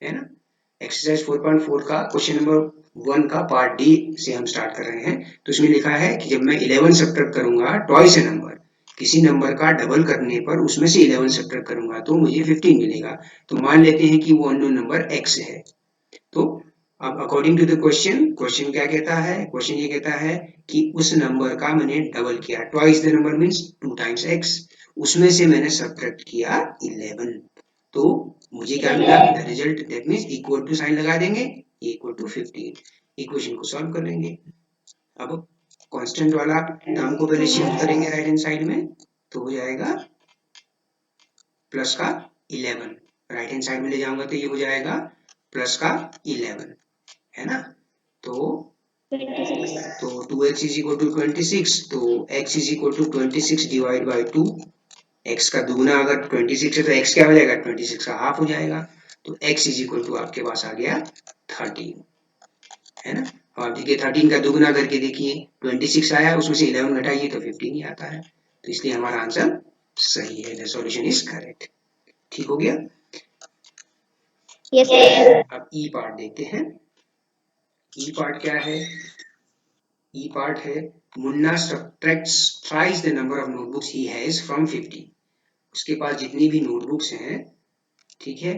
है ना। एक्सरसाइज 4.4 का क्वेश्चन नंबर 1 का पार्ट डी से हम स्टार्ट कर रहे हैं। तो इसमें लिखा है कि जब मैं 11 सब्ट्रैक्ट करूंगा ट्वाइस ए नंबर, किसी नंबर का डबल करने पर उसमें से 11 सब्ट्रैक्ट करूंगा तो मुझे 15 मिलेगा। तो मान लेते हैं कि वो अननोन नंबर x है। तो अब according to the question, question क्या कहता है, क्वेश्चन ये कहता है कि उस नंबर का मैंने डबल किया, twice the number means 2 times x, उसमें से मैंने सब्ट्रैक्ट किया 11। तो मुझे क्या मिला, the result that means equal to sign लगा देंगे, इक्वल टू 15। इक्वेशन को सॉल्व कर लेंगे। अब कांस्टेंट वाला टर्म को पहले शिफ्ट करेंगे राइट हैंड साइड में, तो हो जाएगा प्लस का 11, राइट हैंड साइड में ले जाऊंगा तो ये हो जाएगा प्लस का 11, है ना। तो 2x इज इक्वल टू 26, तो x is equal to 26 divide by 2। x का दुगुना अगर 26 है तो x क्या हो जाएगा, 26 का हाफ हो जाएगा। तो x इज इक्वल टू आपके पास आ गया 13, है ना। और देखिए 13 का दुगुना करके देखिए, 26 आया उसमें से 11 घटाइए तो 15 ही आता है। तो इसलिए हमारा आंसर सही है, द सॉल्यूशन इज करेक्ट। ठीक हो गया। Yes sir. अब ई पार्ट देखते हैं। ई पार्ट क्या है, ई पार्ट है Munna subtracts thrice the number of notebooks he has from 50। उसके पास जितनी भी नोटबुक्स हैं, ठीक है,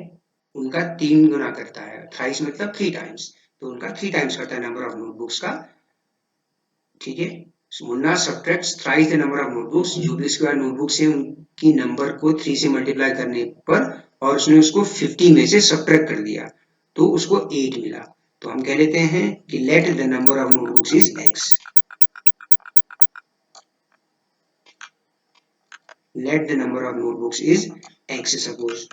उनका 3 गुना करता है। थ्राइस मतलब 3 टाइम्स, तो उनका 3 टाइम्स करता है नंबर ऑफ नोटबुक्स का। ठीक है, Munna subtracts thrice the number of notebooks, जो भी उसके बाद नोटबुक्स है उनकी नंबर को 3 से मल्टीप्लाई करने पर और उसने उसको 50 में से सब्ट्रैक्ट कर दिया तो उसको 8 मिला। तो हम कह लेते हैं कि let the number of notebooks is x। Let the number of notebooks is x suppose.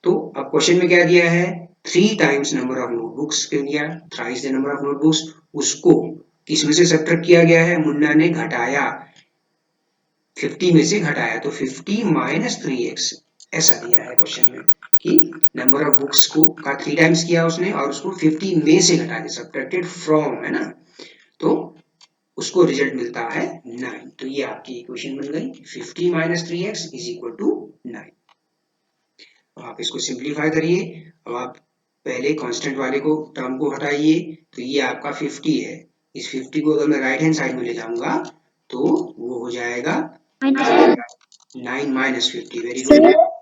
तो अब क्वेश्चन में क्या दिया है, 3 टाइम्स नंबर ऑफ नोटबुक्स के दिया, thrice the number of notebooks, उसको किस में से सब्ट्रैक्ट किया गया है, मुन्ना ने घटाया, 50 में से घटाया, तो 50 माइनस 3x ऐसा दिया है क्वेश्चन में कि नंबर ऑफ बुक्स को का 3 टाइम्स किया उसने और उसको 50 में से घटा दिया, सब्ट्रैक्टेड फ्रॉम, है ना। तो उसको रिजल्ट मिलता है 9। तो ये आपकी इक्वेशन बन गई, 50 minus 3x is equal to 9। आप इसको सिंप्लीफाई करिए। अब आप पहले कांस्टेंट वाले को टर्म को हटाइए, तो ये आपका 50 है। इस 50 को अगर मैं राइट हैंड साइड में ले जाऊंगा तो वो हो जाएगा 9 minus 50। Very good. Sir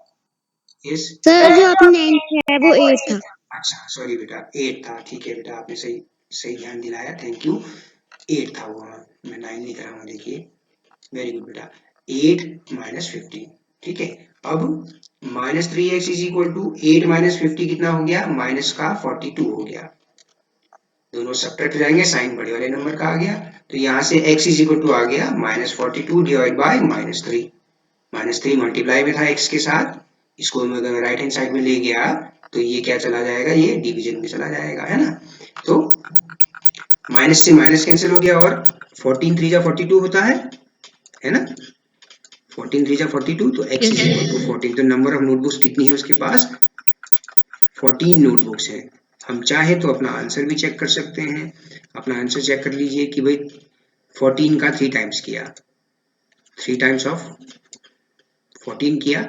yes. Sir जो आपने 9 किया है वो 8 था। अच्छा सॉरी बेटा, 8 था। ठीक है बेटा, आपने सही सही ध्यान दिलाया, थैंक यू। 8 था वो, हाँ मैं 9 लिख रहा हूँ, देखिए। वेरी गुड बेटा, 8 माइनस 50। ठीक है, अब minus 3x is equal to 8 minus 50 कितना हो गया, माइनस का 42 हो गया। दोनों सब्ट्रैक्ट हो जाएंगे, साइन बड़े वाले नंबर का आ गया। तो यहाँ से x इज इक्वल टू आ गया minus 42 divide by minus 3। Minus 3 multiply में था x के साथ, इसको मैं अगर राइट हैंड साइड में ले गया तो ये क्या चला जाएगा, ये डिवीजन में चला जाएगा, है ना। तो माइनस से माइनस कैंसिल हो गया और 14 3 जा 42 होता है ना। 14 3 जा 42, तो x इज इक्वल टू 14। तो नंबर ऑफ नोटबुक्स कितनी है उसके पास, 14 नोटबुक्स है। हम चाहे तो अपना आंसर भी चेक कर सकते हैं। अपना आंसर चेक कर लीजिए कि भाई 14 का 3 टाइम्स किया, 3 टाइम्स ऑफ 14 किया,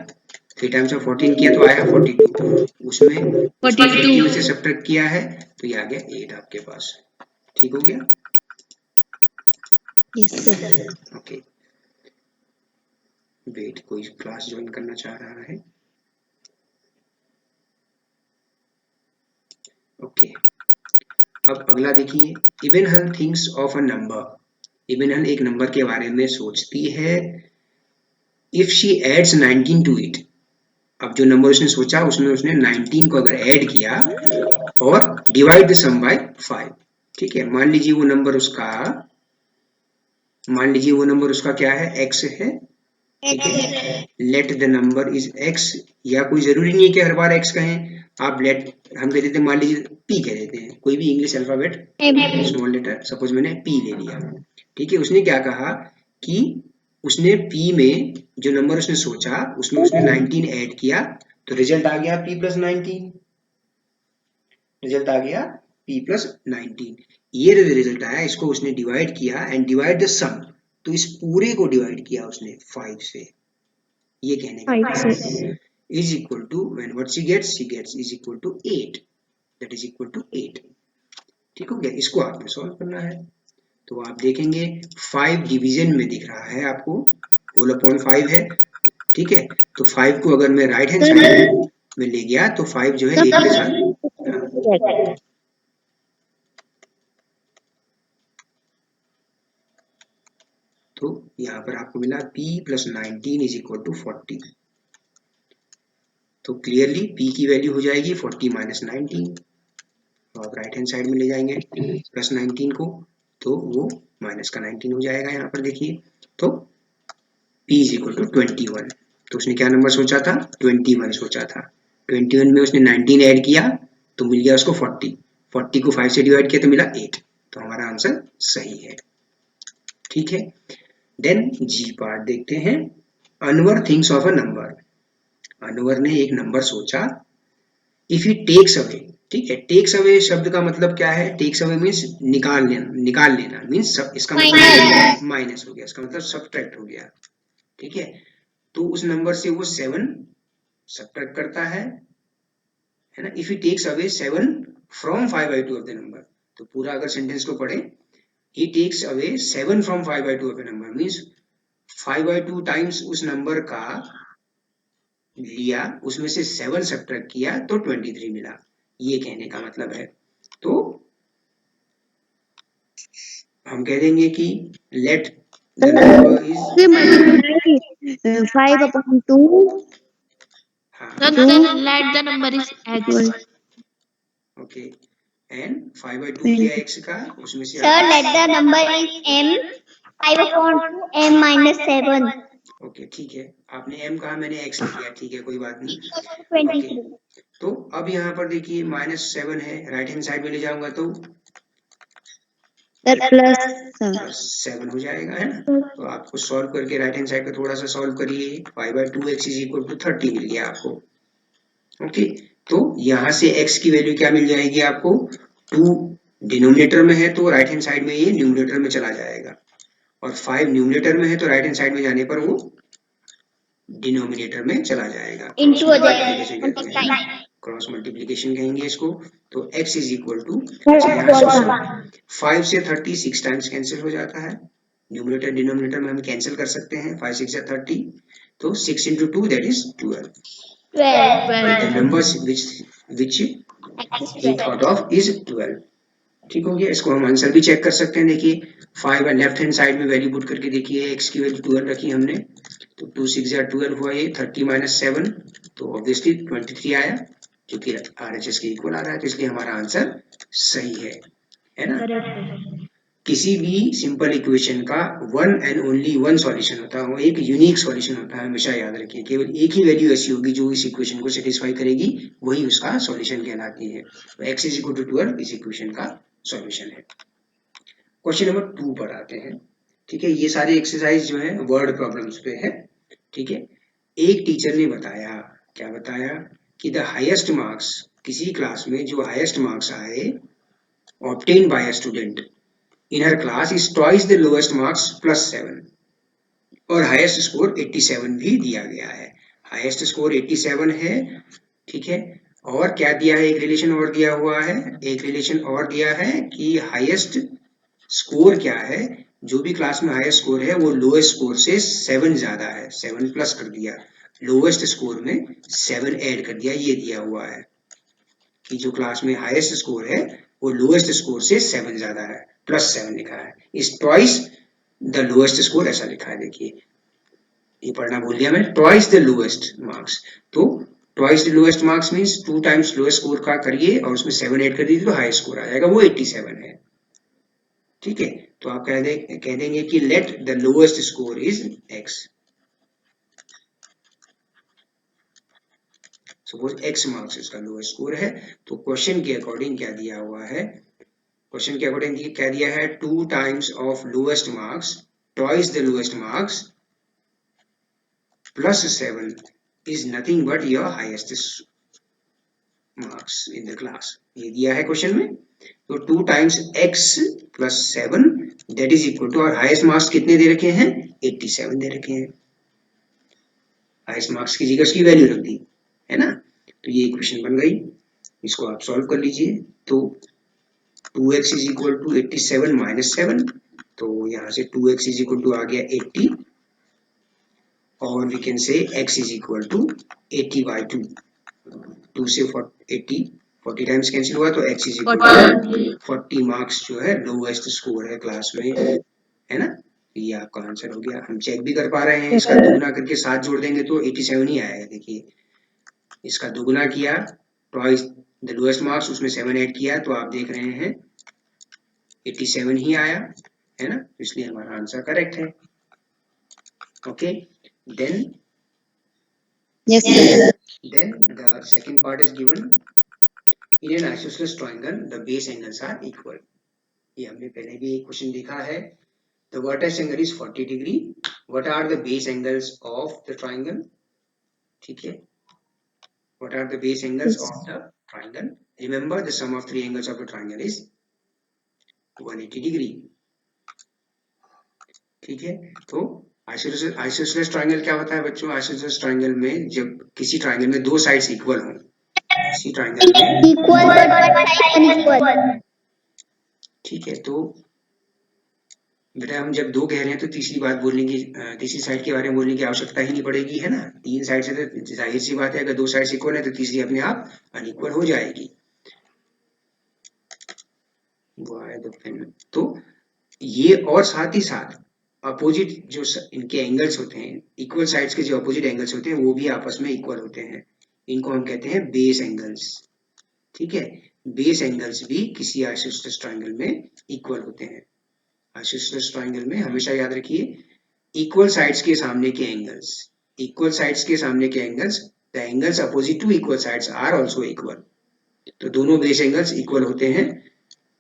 3 टाइम्स ऑफ 14 किया तो आया 42। उसमें उसको 50 में से 42। सब्ट्रैक्ट किया है तो ये आ गया 8 आपके पास। ठीक हो गया। Yes sir. ओके, वेट, कोई क्लास ज्वाइन करना चाह रहा है। ओके, अब अगला देखिए, Iban thinks of a number. Iban एक नंबर के बारे में सोचती है, if she adds 19 to it. अब जो नंबर उसने सोचा उसमें उसने 19 को अगर ऐड किया और डिवाइड द सम बाय 5। ठीक है, मान लीजिए वो नंबर उसका क्या है, x है। ठीक है, let the number is x, या कोई जरूरी नहीं है कि हर बार x कहें आप, लेट हम कह देते हैं, मान लीजिए p कह देते हैं, कोई भी English alphabet small letter, suppose मैंने p ले लिया। ठीक है, उसने क्या कहा कि उसने p में जो नंबर उसने सोचा उसमें उसने 19 ऐड किया, तो रिजल्ट आ गया p प्लस 19। रिजल्ट आ गया p प्लस 19। ये रिजल्ट आया, इसको उसने डिवाइड किया एंड डिवाइड द सम, तो इस पूरे को डिवाइड किया उसने 5 से। ये कहने का 5 से। मतलब है, is equal to, when what she gets is equal to 8, that is equal to 8। ठीक हो गया, इसको आपने सॉल्व करना है। तो आप देखेंगे 5 डिवीजन में दिख रहा है आपको, होल अपॉन 5 है, ठीक है। तो 5 को अगर मैं राइट हैंड साइड में ले गया तो 5 जो है 8 के साथ, तो यहाँ पर आपको मिला p + 19 इज इक्वल टू 40। तो क्लियरली p की वैल्यू हो जाएगी 40 - 19। तो आप राइट हैंड साइड में ले जाएंगे +19 को, तो वो माइनस का 19 हो जाएगा। यहाँ पर देखिए, तो p इज इक्वल टू 21। तो उसने क्या नंबर सोचा था, 21 सोचा था। 21 में उसने 19 ऐड किया तो मिल गया उसको 40। 40 को 5 से डिवाइड किया तो मिला 8। तो हमारा आंसर सही है। ठीक है, देन जी पार्ट देखते हैं। Anwar thinks of a number. Anwar ने एक नंबर सोचा, इफ ही टेक्स अवे, ठीक है। टेक्स अवे शब्द का मतलब क्या है, टेक्स अवे मीन्स निकाल लेना मीन्स इसका मतलब माइनस हो गया, इसका मतलब सब्ट्रैक्ट हो गया, ठीक है। तो उस नंबर से वो 7 सब्ट्रैक्ट करता है ना। If he takes away 7 from 5/2 of the number, तो पूरा अगर सेंटेंस को पढ़े, he takes away 7 from 5/2 of a number, means 5/2 times उस नंबर का लिया, उसमें से 7 सब्ट्रैक्ट किया तो 23 मिला, ये कहने का मतलब है। तो हम कह देंगे कि let the number is 5/2 let the number is x. Okay, and 5/2 किया x का, उसमें से Sir, let the number is m 5/2 m - 7 okay, ठीक है, आपने m कहा, मैंने x लिया, ठीक है, कोई बात नहीं। 23। तो अब यहाँ पर देखिए -7 है, राइट हैंड साइड में ले जाऊंगा तो +7 हो जाएगा, है ना। तो आपको सॉल्व करके राइट हैंड साइड पे थोड़ा सा सॉल्व करिए। 5/2 x इज इक्वल टू 30 मिल गया आपको। ओके, तो यहाँ से x की वैल्यू क्या मिल जाएगी आपको, 2 डिनोमिनेटर में है तो राइट हैंड साइड में ये न्यूमिनेटर में चला जाएगा, और 5 न्यूमिनेटर में है तो राइट हैंड साइड में जाने पर वो डिनोमिनेटर में चला जाएगा। इंटू हो जाएगा, क्रॉस मल्टीप्लीकेशन कहेंगे इसको। तो x इज इक्वल टू, 5 से 36 टाइम्स कैंसिल हो जाता है, न्यूमिनेटर डिनोमिनेटर में हम कैंसिल कर सकते हैं, 5 6 या 30, तो 6 × 2 that is 12। The numbers which he thought of is 12। ठीक हो गया, इसको हम आंसर भी चेक कर सकते हैं। देखिए 5 है, लेफ्ट हैंड साइड में वैल्यू पुट करके देखिए, x की वैल्यू 12 रखी हमने, तो 2 6 या 12 हुआ, ये 30 - 7, तो ऑब्वियसली 23 आया, जो कि RHS के इक्वल आ रहा है, तो इसलिए हमारा आंसर सही है ना। किसी भी सिंपल इक्वेशन का one and only one solution होता है, वो एक यूनिक सॉल्यूशन होता है, हमेशा याद रखिए। केवल एक ही वैल्यू ऐसी होगी जो इस इक्वेशन को सेटिस्फाई करेगी, वही उसका सॉल्यूशन कहलाती है। तो x इज इक्वल टू 12 इस इक्वेशन का सॉल्यूशन है। क्वेश्चन नंबर 2 पर आते हैं। ठीक है, ये सारे एक्सरसाइज जो है वर्ड प्रॉब्लम्स पे है। ठीक है, एक टीचर ने बताया, क्या बताया, कि द हाईएस्ट मार्क्स, किसी क्लास में जो हाईएस्ट मार्क्स आए obtain bye a student in her class is twice the lowest marks +7, और हाईएस्ट स्कोर 87 भी दिया गया है। हाईएस्ट स्कोर 87 है, ठीक है, और क्या दिया है, एक रिलेशन और दिया हुआ है, एक रिलेशन और दिया है कि हाईएस्ट स्कोर क्या है, जो भी क्लास में हाईएस्ट स्कोर है वो लोएस्ट स्कोर से 7 ज्यादा है, 7 प्लस कर दिया, लोएस्ट स्कोर में 7 ऐड कर दिया, ये दिया हुआ है कि जो क्लास में हाईएस्ट स्कोर है वो लोएस्ट स्कोर से 7 ज्यादा है, +7 लिखा है, is twice the lowest score, ऐसा लिखा है। देखिए ये पढ़ना भूल गया मैं, ट्वाइस द लोएस्ट मार्क्स, तो twice the lowest marks means 2 times lowest score का करिए और उसमें 7 ऐड कर दीजिए तो हाई स्कोर आ जाएगा, वो 87 है। ठीक है, तो आप कह देंगे कि let the lowest score is x। Suppose x marks इसका लोएस्ट स्कोर है, तो क्वेश्चन के अकॉर्डिंग क्या दिया हुआ है, क्वेश्चन के अकॉर्डिंग क्या दिया है, 2 times of lowest marks, twice the lowest marks +7 is nothing but your highest marks in the class, ये दिया है क्वेश्चन में। तो 2 times x +7 that is equal to, और हाईएस्ट मार्क्स कितने दे रखे हैं, 87 दे रखे हैं। हाईएस्ट मार्क्स की जगह उसकी वैल्यू रख दी, है ना। तो ये इक्वेशन बन गई, इसको आप सॉल्व कर लीजिए। तो 2x is equal to 87 minus 7, तो यहाँ से 2x इज इक्वल टू आ गया 80, और we can say x is equal to 80 by 2, 2 से 80 40 टाइम्स कैंसिल हुआ, तो x is equal to 40 marks जो है लोवेस्ट स्कोर है क्लास में, है ना। ये आपका आंसर हो गया। हम चेक भी कर पा रहे हैं, इसका दुगुना करके 7 जोड़ देंगे तो 87 ही आएगा। देखिए इसका दुगुना किया, ट्वाइस द लोएस्ट मार्क्स, उसमें 7 ऐड किया, तो आप देख रहे हैं 87 ही आया, है ना। इसलिए हमारा आंसर करेक्ट है। Okay, then Yes, sir. the second part is given. In an isosceles triangle, the base angles are equal. ये हमने पहले भी एक क्वेश्चन देखा है। The vertex angle is 40 degree. What are the base angles of the triangle? ठीक है, what are the base angles Yes. of the triangle? Remember the sum of three angles of a triangle is 180 degree. ठीक है, तो isosceles triangle क्या होता है बच्चों? Isosceles triangle में जब किसी ट्रायंगल में दो साइड्स इक्वल हों, किसी ट्रायंगल में Equal but one side unequal. ठीक है, तो बेटा हम जब दो कह रहे हैं तो तीसरी बात बोलने की, तीसरी साइड के बारे में बोलने की आवश्यकता ही नहीं पड़ेगी, है ना। तीन साइड से तो जाहिर सी बात है, अगर दो साइड इक्वल है तो तीसरी अपने आप अनइक्वल हो जाएगी। तो ये और साथ ही साथ अपोजिट जो इनके एंगल्स होते हैं, इक्वल साइड्स के जो अपोजिट एंगल्स होते हैं वो भी आपस में इक्वल होते हैं, इनको हम कहते हैं बेस एंगल्स। ठीक है, बेस एंगल्स भी किसी आइसोसेलेस ट्रायंगल में इक्वल होते हैं। आइसोसेलेस ट्रायंगल में हमेशा याद रखिए, इक्वल साइड्स के सामने के एंगल्स, इक्वल साइड्स के सामने के angles, the angles opposite to equal sides are also equal. तो दोनों बेस एंगल्स इक्वल होते हैं।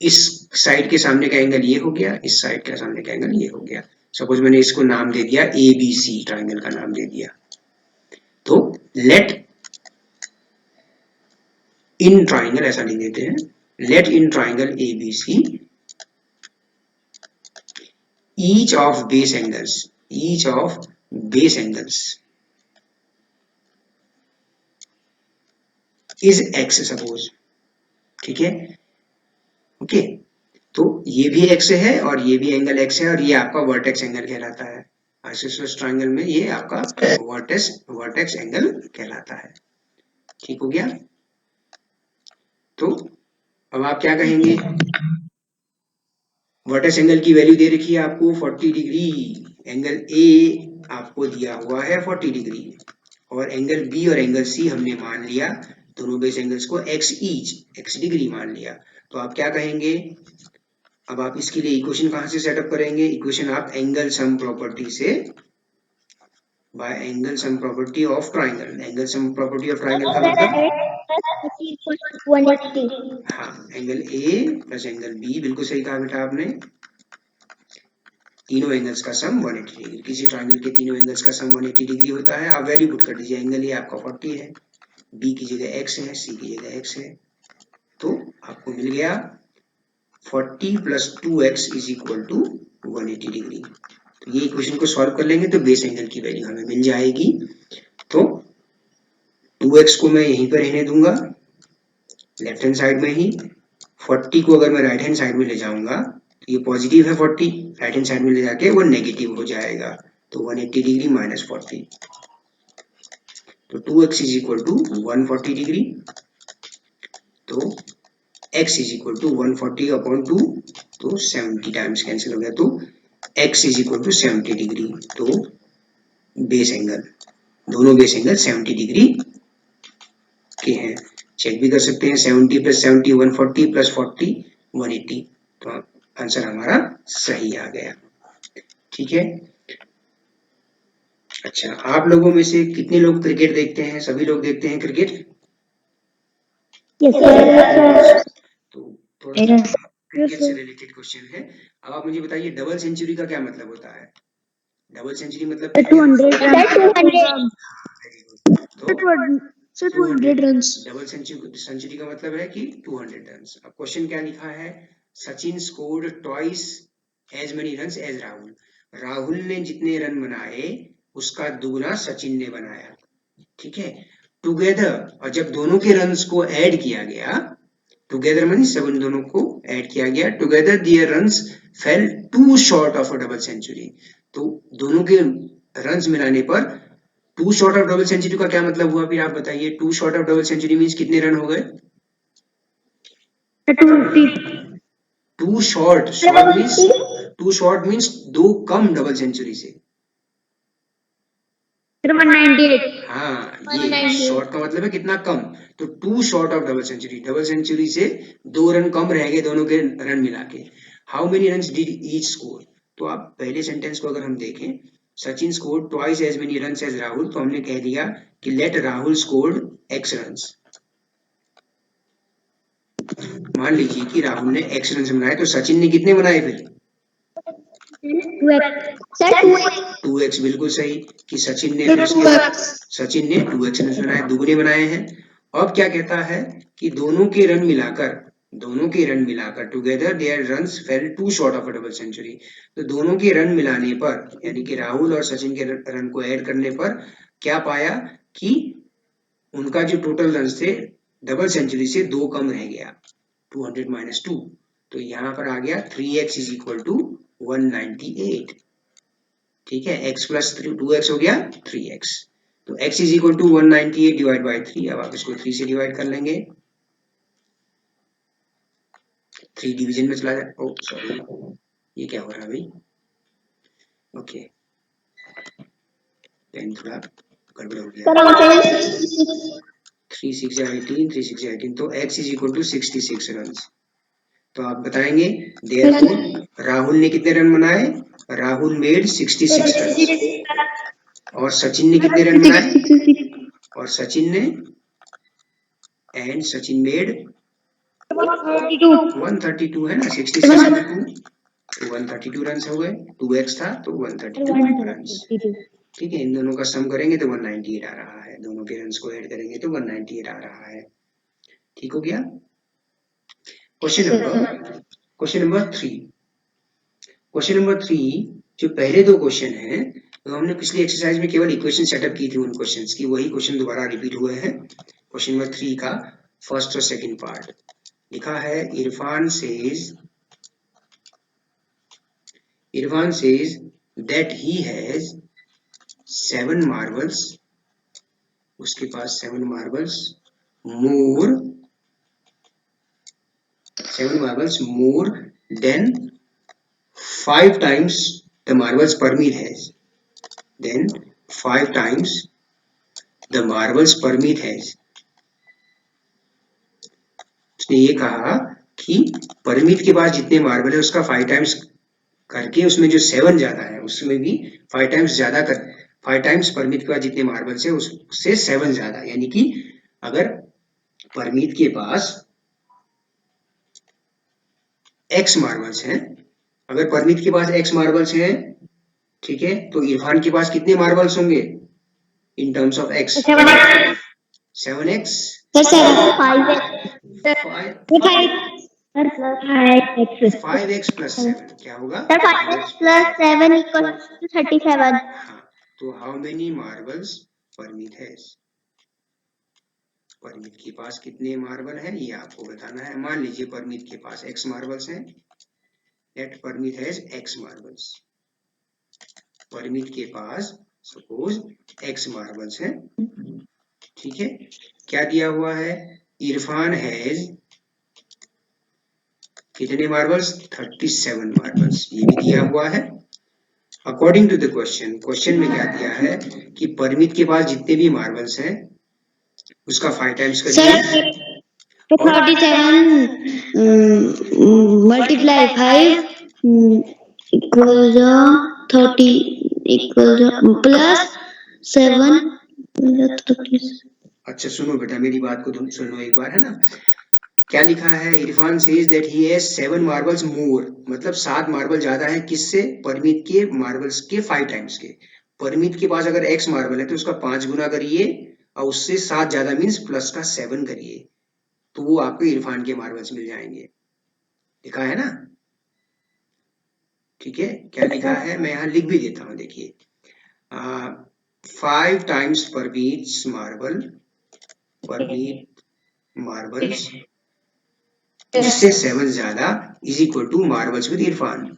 इस साइड के सामने का एंगल ये हो गया, इस साइड के सामने का एंगल ये हो गया। सपोज मैंने इसको नाम दे दिया ABC, ट्रायंगल का नाम दे दिया। तो लेट इन ट्रायंगल ऐसा लिख देते हैं, let in triangle ABC each of base angles is x, suppose. ठीक है, ओके, तो ये भी x है और ये भी एंगल x है, और ये आपका वर्टेक्स एंगल कहलाता है। आइसोसेलेस ट्रायंगल में ये आपका वर्टेक्स एंगल कहलाता है। ठीक हो गया। तो अब आप क्या कहेंगे, वर्टेक्स एंगल की वैल्यू दे रखी है आपको 40 डिग्री, एंगल A आपको दिया हुआ है 40 डिग्री, और एंगल B और एंगल C हमने मान लिया, दोनों बेस एंगल्स को x डिग्री मान लिया। तो आप क्या कहेंगे, अब आप इसके लिए इक्वेशन कहां से सेटअप करेंगे? इक्वेशन आप एंगल सम प्रॉपर्टी से, bye angle sum property of triangle. Angle sum property of triangle का मतलब, 180. हाँ, angle A plus angle B, बिल्कुल सही कहा बेटा आपने। तीनों एंगल्स का सम 180 डिग्री, किसी ट्रायंगल के तीनों एंगल्स का सम 180 डिग्री होता है। आप वैल्यू पुट कर दीजिए, एंगल A आपका 40 है, B की जगह x है, C की जगह x है, तो आपको मिल गया 40 plus 2x is equal to 180 degree. तो ये इक्वेशन को सॉल्व कर लेंगे तो बेस एंगल की वैल्यू हमें मिल जाएगी। तो 2x को मैं यहीं पर रहने दूंगा लेफ्ट हैंड साइड में ही, 40 को अगर मैं राइट हैंड साइड में ले जाऊंगा तो ये पॉजिटिव है 40, राइट हैंड साइड में ले जाके वो नेगेटिव हो जाएगा, तो 180 डिग्री माइनस 40, तो 2x is equal to 140 degree. तो x is equal to 140 upon 2, तो 70 टाइम्स कैंसिल हो गया, तो x is equal to 70 degree. तो बेस एंगल, दोनों बेस एंगल 70 डिग्री के हैं। चेक भी कर सकते हैं, 70 प्लस 70 140 प्लस 40 180, तो आंसर हमारा सही आ गया। ठीक है, अच्छा, आप लोगों में से कितने लोग क्रिकेट देखते हैं? सभी लोग देखते हैं क्रिकेट? Yes, sir. तो थोड़ा सा क्रिकेट से रिलेटेड क्वेश्चन है। अब आप मुझे बताइए, डबल सेंचुरी का क्या मतलब होता है? डबल सेंचुरी मतलब 200 runs. तो 200 runs. डबल सेंचुरी का मतलब है कि 200 रन। अब क्वेश्चन क्या लिखा है, Sachin scored twice as many runs as Rahul. Rahul ने जितने रन बनाए उसका दुगना सचिन ने बनाया। ठीक है, टुगेदर, और जब दोनों के रन्स को ऐड किया गया, टुगेदर मानी सब इन दोनों को ऐड किया गया, together their runs fell two short of a double century. तो दोनों के रन्स मिलाने पर two short of double century का क्या मतलब हुआ, फिर आप बताइए। Two short of double century means कितने रन हो गए? Two short, two short means दो कम डबल सेंचुरी से। 198. हाँ, ये शॉर्ट का मतलब है कितना कम। तो two short of double century, double century से 2 रन कम रह गए दोनों के रन मिला के। How many runs did each score? तो आप पहले सेंटेंस को अगर हम देखें, Sachin scored twice as many runs as Rahul, तो हमने कह दिया कि let Rahul scored x runs. मान लीजिए कि राहुल ने एक्स रन बनाए, तो सचिन ने कितने बनाए फिर? 2x, बिल्कुल सही कि सचिन ने 2x रन बनाए, दुगने बनाए हैं। अब क्या कहता है कि दोनों के रन मिलाकर together their runs fell two short of a double century. तो दोनों के रन मिलाने पर, यानी कि राहुल और सचिन के रन को ऐड करने पर क्या पाया कि उनका जो टोटल रन थे डबल सेंचुरी से 2 कम रह गया, 200 माइनस 2। तो यहाँ पर आ गया 3x इज इक्वल टू 198। ठीक है, x प्लस 2x हो गया 3x। तो x is equal to 198 divide by 3। अब आप इसको 3 से डिवाइड कर लेंगे, 3 डिवीजन में चला जाए। ओ सॉरी, ये क्या हो रहा है भाई? ओके, पेन थोड़ा गड़बड़ हो गया। 3 6 18, 3 6 18, तो x is equal to 66 run. तो आप बताएंगे देयरफॉर राहुल ने कितने रन बनाए? Rahul made 66 run. और सचिन ने कितने रन बनाए? और सचिन ने मेड 132 है ना, 66 में 2, तो 132 रन हो गए। 2x था तो 132 रन। ठीक है, इन दोनों का सम करेंगे तो 198 आ रहा है, दोनों के रन को ऐड करेंगे तो 198 आ रहा है। ठीक हो गया। Question number 3। क्वेश्चन नंबर 3, जो पहले दो क्वेश्चन हैं, तो हमने पिछली एक्सरसाइज में केवल इक्वेशन सेटअप की थी उन क्वेश्चंस की, वही क्वेश्चन दोबारा रिपीट हुए हैं। क्वेश्चन नंबर 3 का फर्स्ट और सेकंड पार्ट लिखा है, Irfan says that he has 7 marbles, उसके पास 7 marbles more than 5 times the marbles Parmeet has. Then 5 times the marbles Parmeet has. उसने ये कहा कि परमीत के पास जितने मार्बल है उसका 5 टाइम्स करके, उसमें जो 7 ज्यादा है उसमें भी 5 टाइम्स ज्यादा कर, 5 टाइम्स परमीत के पास जितने मार्बल्स है उससे 7 ज्यादा। यानी कि अगर परमीत के पास x मार्बल्स हैं, अगर परमीत के पास x मार्बल्स हैं, ठीक है, तो इरफान के पास कितने मार्बल्स होंगे in terms of x? 7x 5x plus 7 क्या होगा? 5x plus 7 equals to 37. हाँ, तो how many marbles Parmeet has? Parmeet के पास कितने मार्बल है ये आपको बताना है। मान लीजिए परमीत के पास x मार्बल्स हैं, let Parmeet has x marbles. Parmeet के पास सपोज x मार्बल्स हैं, ठीक है। क्या दिया हुआ है? इरफान हैज कितने मार्बल्स? 37 मार्बल्स, ये भी दिया हुआ है। अकॉर्डिंग टू द क्वेश्चन में क्या दिया है कि परमीत के पास जितने भी मार्बल्स हैं उसका 5 टाइम्स करिए। 37 multiply 5 equals 30 equals plus 7 30। अच्छा सुनो बेटा, मेरी बात को सुनो एक बार, है ना। क्या लिखा है? Irfan says that he has 7 marbles more, मतलब 7 मार्बल ज्यादा है किससे? परमीत के मार्बल्स के 5 टाइम्स के। परमीत के पास अगर x मार्बल है तो उसका 5 गुना करिए और उससे 7 ज्यादा मीन्स प्लस का 7 करिए, तो वो आपको इरफान के मार्बल्स मिल जाएंगे। लिखा है ना, ठीक है। क्या लिखा है मैं यहाँ लिख भी देता हूँ, देखिए 5 times Parmeet marble Parmeet marbles उससे 7 ज्यादा is equal to marbles with Irfan.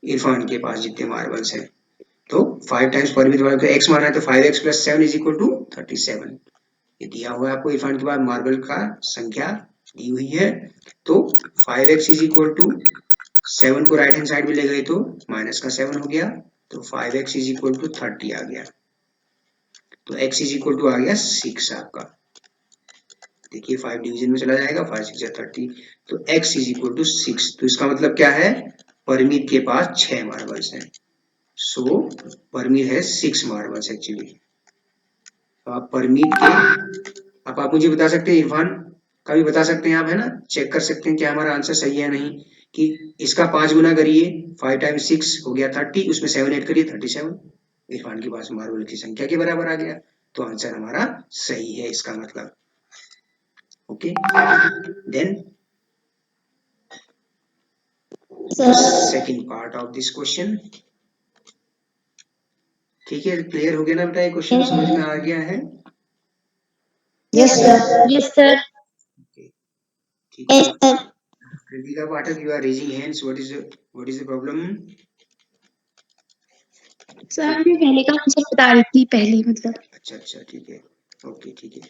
Irfan के पास जितने मार्बल्स हैं, तो 5 टाइम्स परमीत वाले को x माना है, तो 5x + 7 इज इक्वल टू 37। ये दिया हुआ है आपको, इरफान के बाद मार्बल का संख्या दी हुई है, तो 5x इज इक्वल टू 7 को राइट हैंड साइड में ले गए तो माइनस का 7 हो गया, तो 5x इज इक्वल टू 30 आ गया, तो x इज इक्वल टू आ गया 6 आपका। देखिए 5 डिवीजन में चला जाएगा, 5 6 30, तो x इज इक्वल टू 6। तो इसका मतलब क्या है, परमीत के पास 6 मार्बल्स हैं, सो परमीत है 6 मार्बल्स एक्चुअली। तो आप परमीत के, अब आप मुझे बता सकते हैं, इरफान का भी बता सकते हैं आप, है ना, चेक कर सकते हैं क्या हमारा आंसर सही है नहीं, कि इसका 5 गुना करिए, 5 टाइम्स 6 हो गया 30, उसमें 7 ऐड करिए 37, इरफान के पास मार्बल की संख्या के बराबर आ गया, तो आंसर हमारा सही है इसका मतलब। Okay, then second part of this question. ठीक है, क्लियर हो गया ना बेटा, ये क्वेश्चन समझ में आ गया है? Yes, sir. Yes, sir. ठीक है, कृतिका पाठक, you are raising hands, what is the problem? Sir मैं पहले का आंसर बता रही थी, पहले मतलब। अच्छा ठीक है, ओके ठीक है।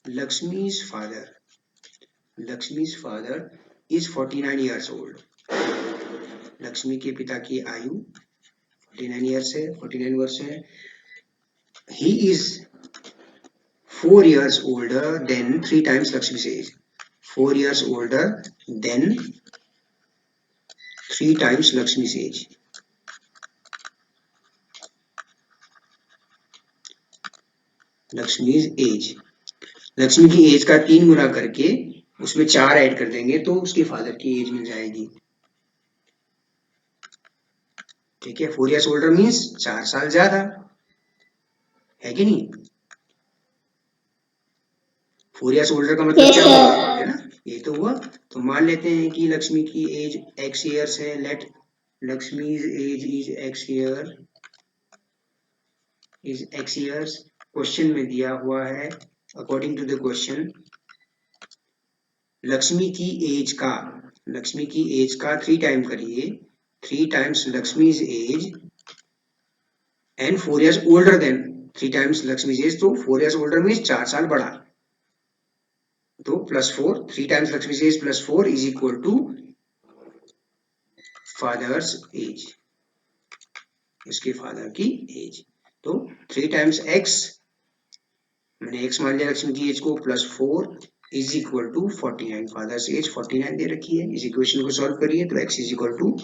Lakshmi's father is 49 years old। Lakshmi के पिता की आयु 49 years है, 49 वर्ष है। He is 4 years older than 3 times Lakshmi's age। 4 years older than 3 times Lakshmi's age। लक्ष्मी's age, Lakshmi की एज का 3 गुना करके उसमें 4 ऐड कर देंगे तो उसके फादर की एज मिल जाएगी। ठीक है, 4 years older मीन्स 4 साल ज्यादा, है कि नहीं? 4 years older का मतलब क्या हुआ, है ना, ये तो हुआ। तो मान लेते हैं कि लक्ष्मी की एज x years है, let Lakshmi's age is x years। Question में दिया हुआ है, according to the question, Lakshmi की एज का 3 टाइम करिए, 3 times Lakshmi's age and 4 years older than 3 times Lakshmi's age, तो 4 years older मीन्स 4 साल बड़ा, तो +4, 3 times Lakshmi's age +4 is equal to father's age, इसके फादर की एज। तो 3 टाइम्स x, मैंने x मान लिया लक्ष्मी की एज को, +4 is equal to 49, father's age 49 दे रखी है। इस इक्वेशन को सॉल्व करिए तो x इज इक्वल टू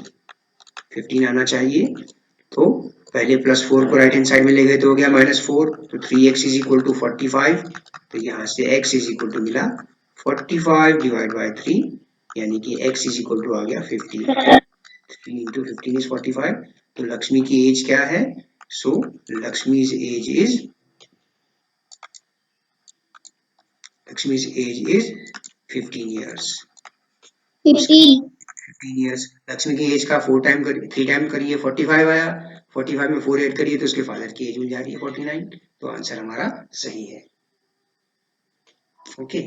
15 आना चाहिए। तो पहले +4 को राइट हैंड साइड में ले गए तो हो गया -4, तो 3x इज इक्वल टू 45, तो यहाँ से x इज इक्वल टू मिला 45 डिवाइड बाय 3, यानी कि x इज इक्वल टू आ गया 50। 3 into 15 is 45। तो लक्ष्मी की एज क्या है, so Lakshmi's age is 15 years। 15 years, Lakshmi की एज का 3 टाइम करिए 45 आया, 45 में 4 ऐड करिए तो उसके फादर की एज मिल जा रही है 49, तो आंसर हमारा सही है। ओके,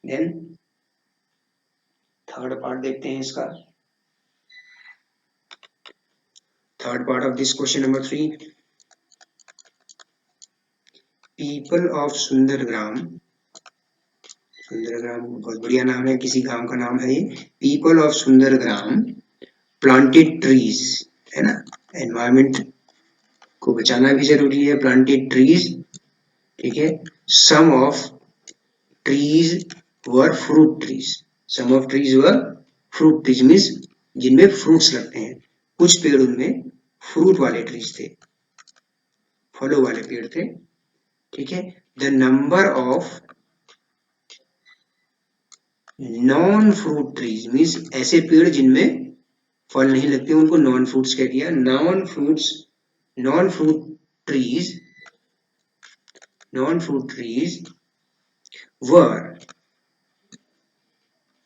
देन थर्ड पार्ट देखते हैं इसका। Third part of this question number 3, people of Sundargram बहुत बढ़िया नाम है, किसी गांव का नाम है ये। पीपल ऑफ सुंदरग्राम प्लांटेड ट्रीज, है ना, एनवायरमेंट को बचाना भी जरूरी है, प्लांटेड ट्रीज। ठीक है, some of trees were fruit trees, some of trees were fruit trees means जिनमें फ्रूट्स लगते हैं, कुछ पेड़ उनमें फ्रूट वाले ट्रीज थे, फलों वाले पेड़ थे। ठीक है, the number of non fruit trees means ऐसे पेड़ जिनमें फल नहीं लगते उनको नॉन फ्रूट्स कह दिया। Non fruit trees were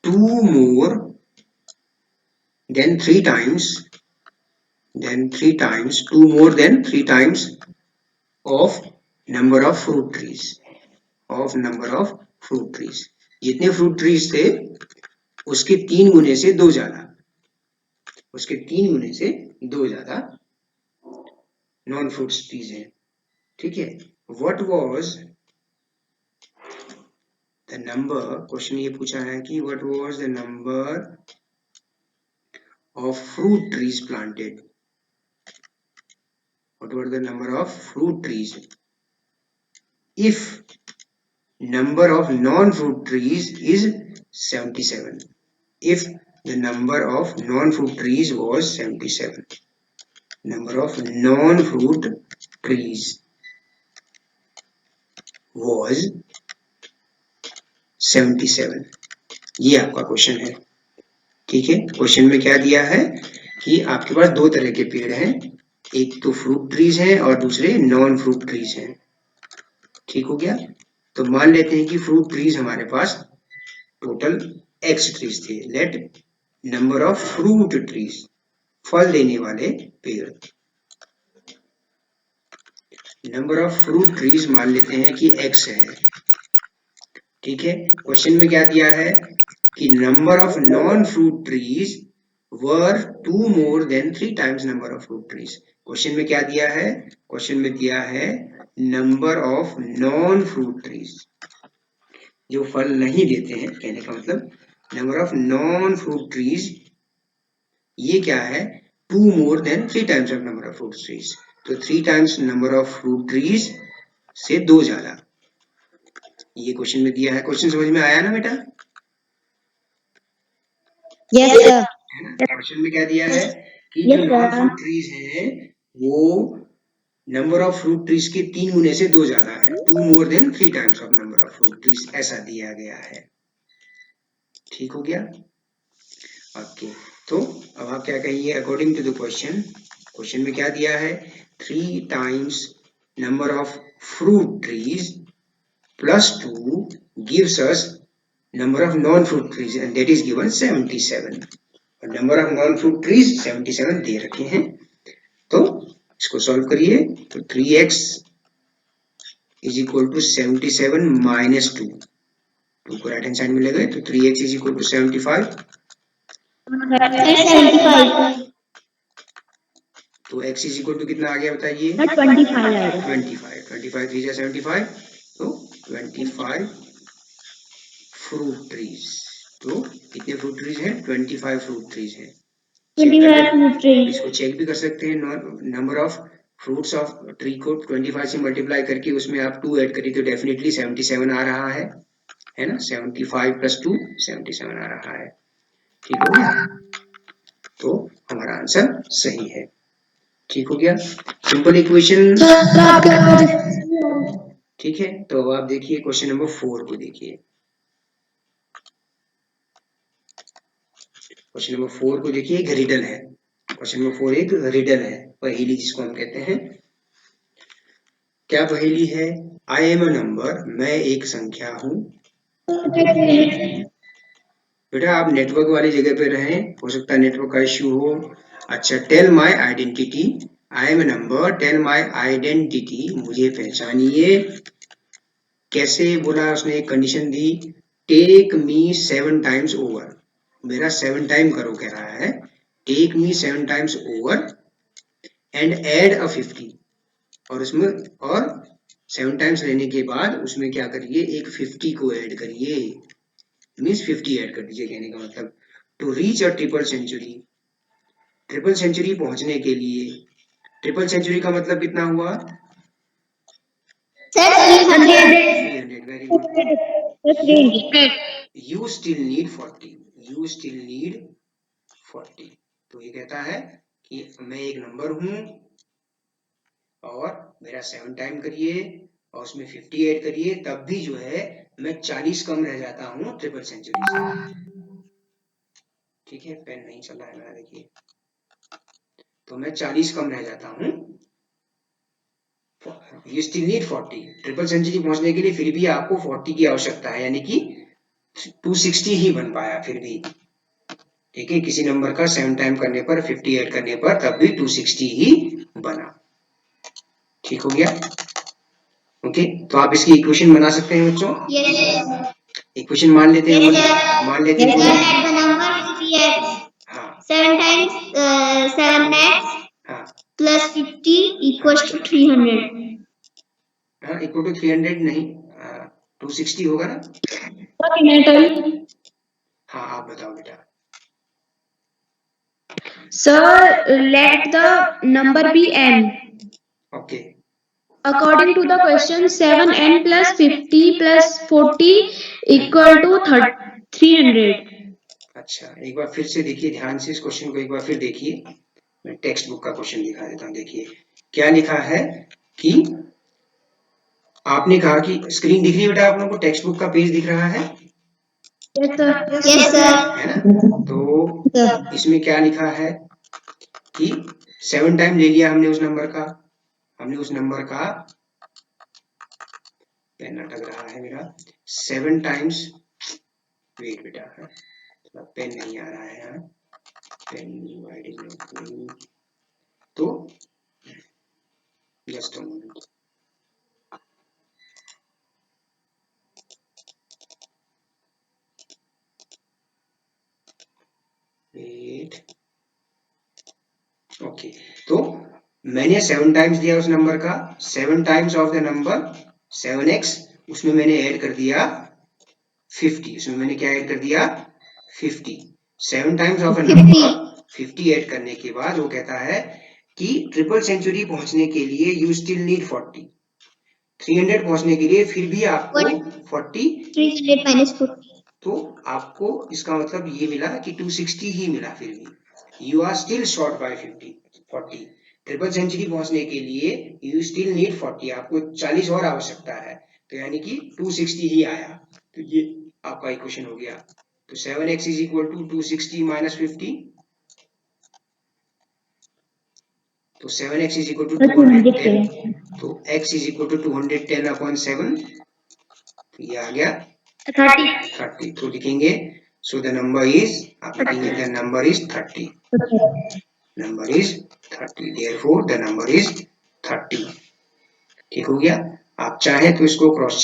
2 more than 3 times 2 more than 3 times of number of fruit trees of number of fruit trees. जितने फ्रूट ट्रीज थे उसके 3 गुने से 2 ज्यादा, उसके 3 गुने से 2 ज्यादा नॉन फ्रूट ट्रीज हैं। ठीक है, what was the number, question ये पूछा है कि what was the number of fruit trees planted, what were the number of fruit trees if number of non-fruit trees is 77, if the number of non-fruit trees was 77, number of non-fruit trees was 77, ये आपका question है। ठीक है, question में क्या दिया है कि आपके पास दो तरह के पेड़ हैं, एक तो फ्रूट ट्रीज है और दूसरे नॉन फ्रूट ट्रीज हैं। ठीक हो गया, तो मान लेते हैं कि फ्रूट ट्रीज हमारे पास टोटल x ट्रीज थे। Let number of fruit trees, फल देने वाले पेड़, नंबर ऑफ फ्रूट ट्रीज मान लेते हैं कि x है। ठीक है, क्वेश्चन में क्या दिया है कि number of non fruit trees were 2 more than 3 times number of fruit trees. Question में क्या दिया है, क्वेश्चन में दिया है number of non fruit trees, जो फल नहीं देते हैं, कहने का मतलब number of non fruit trees ये क्या है 2 more than 3 times of number of fruit trees, तो 3 times number of fruit trees से 2 ज्यादा, ये क्वेश्चन में दिया है। क्वेश्चन समझ में आया ना बेटा? Yes, sir. क्वेश्चन में क्या दिया है कि जो नॉन फ्रूट ट्रीज हैं वो नंबर ऑफ फ्रूट ट्रीज के 3 गुने से 2 ज्यादा है, 2 more than 3 times of number of fruit trees, ऐसा दिया गया है। ठीक हो गया, ओके। तो अब आप क्या कहिए according to the question, question में क्या दिया है 3 times number of fruit trees plus 2 gives us number of non fruit trees and that is given 77, और number of non fruit trees 77 दे रखे हैं। तो इसको सॉल्व करिए, तो 3x is equal to 77 minus 2, 2 को राइट हैंड साइड में ले गए तो 3x इज इक्वल टू 75, 75 तो x इज इक्वल टू कितना आ गया बताइए 25 आएगा। 25, 25 3 जा 75, तो 25 फ्रूट ट्रीज। तो कितने फ्रूट ट्रीज हैं 25 फ्रूट ट्रीज हैं। 25 fruit trees. इसको चेक भी कर सकते हैं, number of fruits of tree को 25 से मल्टीप्लाई करके उसमें आप 2 ऐड करिए तो डेफिनेटली 77 आ रहा है ना, 75 प्लस 2 77 आ रहा है। ठीक हो गया, तो हमारा आंसर सही है। ठीक हो गया, सिंपल इक्वेशन। ठीक है, तो अब आप देखिए क्वेश्चन नंबर 4 को देखिए, क्वेश्चन नंबर 4 को देखिए, एक रिडल है। क्वेश्चन नंबर 4 एक रिडल है, पहेली जिसको हम कहते हैं। क्या पहेली है, आई एम अ नंबर, मैं एक संख्या हूं। बेटा आप नेटवर्क वाली जगह पे रहें, हो सकता है नेटवर्क का इश्यू हो। अच्छा, tell my identity, I am a number, tell my identity, मुझे पहचानिए। कैसे बोला उसने, एक कंडीशन दी, टेक मी 7 times ओवर, मेरा 7 टाइम करो कह रहा है, take me 7 times over and add a 50, और उसमें और 7 टाइम्स लेने के बाद उसमें क्या करिए एक 50 को ऐड करिए, मीन्स 50 ऐड कर दीजिए, कहने का मतलब to reach a triple century, triple century पहुंचने के लिए, ट्रिपल सेंचुरी का मतलब कितना हुआ 300, very good. You still need 40, you still need 40, तो ये कहता है कि मैं एक नंबर हूं और मेरा 7 टाइम करिए और उसमें 50 ऐड करिए, तब भी जो है मैं 40 कम रह जाता हूँ ट्रिपल सेंचुरी से। ठीक है, पेन नहीं चल रहा है मेरा, देखिए, तो मैं 40 कम रह जाता हूँ। You still need 40, triple century पहुंचने के लिए फिर भी आपको 40 की आवश्यकता है, यानी कि 260 ही बन पाया फिर भी। ठीक है, किसी नंबर का 7 टाइम करने पर 50 ऐड करने पर तब भी 260 ही बना। ठीक हो गया, ओके, तो आप इसकी इक्वेशन बना सकते हैं बच्चों। Yes. इक्वेशन मान लेते हैं, Yes, मान लेते हैं। Let the number 3x. हाँ 7 times 7x हाँ plus 50 equals to 300. हाँ, इक्वल टू 300 नहीं, 260 होगा ना। What can I tell? हाँ आप बताओ बेटा। Sir, let the number be n. Okay, According to the question, 7n plus 50 plus 40 equal to 300. अच्छा एक बार फिर से देखिए ध्यान से इस क्वेश्चन को, एक बार फिर देखिए। मैं टेक्स्ट बुक का क्वेश्चन दिखा देता हूँ। देखिए क्या लिखा है कि आपने कहा कि स्क्रीन दिख रही है बेटा आप लोगों को, टेक्स्ट बुक का पेज दिख रहा है Yes, sir. Yes, sir. है ना। तो इसमें क्या लिखा है कि 7 टाइम ले लिया हमने उस नंबर का, पेन अटक रहा है मेरा। 7 टाइम्स, वेट बेटा थोड़ा पेन नहीं आ रहा है यहाँ, पेन तो जस्ट अ मोमेंट। ओके, तो मैंने 7 टाइम्स दिया उस नंबर का, 7 times of the number 7x, उसमें मैंने ऐड कर दिया 50, उसमें मैंने क्या ऐड कर दिया 50। 7 times of a number 50 add करने के बाद वो कहता है कि ट्रिपल सेंचुरी पहुंचने के लिए यू स्टिल नीड 40। 300 पहुंचने के लिए फिर भी आपको 40, 300 minus 40. तो आपको इसका मतलब ये मिला कि 260 ही मिला। फिर भी you are still short by 40। Triple century पहुंचने के लिए यू स्टिल नीड 40, आपको 40 और आवश्यकता है, तो यानी कि 260 ही आया। तो ये आपका इक्वेशन हो गया। तो 7x is equal to 260 minus 50, तो 7x इज इक्वल टू 210, तो x is equal to 210 upon 7, तो ये आ गया 30। तो लिखेंगे सो द नंबर इज, आप लिखेंगे the number is 30, number is 30, therefore the number is 30। ठीक हो गया। आप चाहे तो इसको क्रॉस